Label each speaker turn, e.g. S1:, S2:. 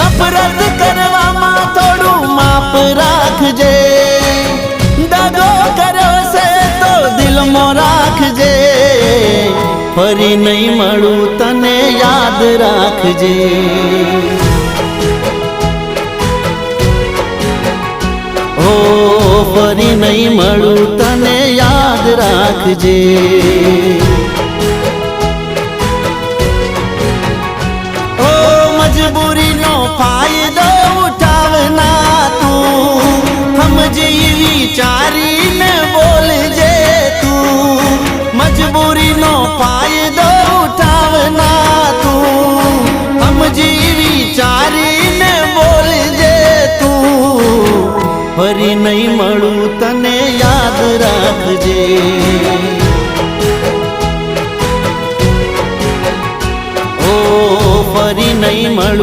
S1: નફરત કરવામાં થોડું માપ રાખજે, દગો કર્યો છે તો દિલમાં રાખજે, ફરી નહીં મળું તને યાદ રાખજે। ઓ ફરી નહીં મળું તને યાદ રાખજે। ઓ મજબૂરીનો ફાયદો ઉઠાવના તું, સમજી વિચારીને બોલજે તું, મજબૂરીનો ફાયદો ઉઠાવના તું, સમજી વિચારીને બોલજે તું, ફરી નહીં મળું તને યાદ રાખજે। ઓ ફરી નહીં મળું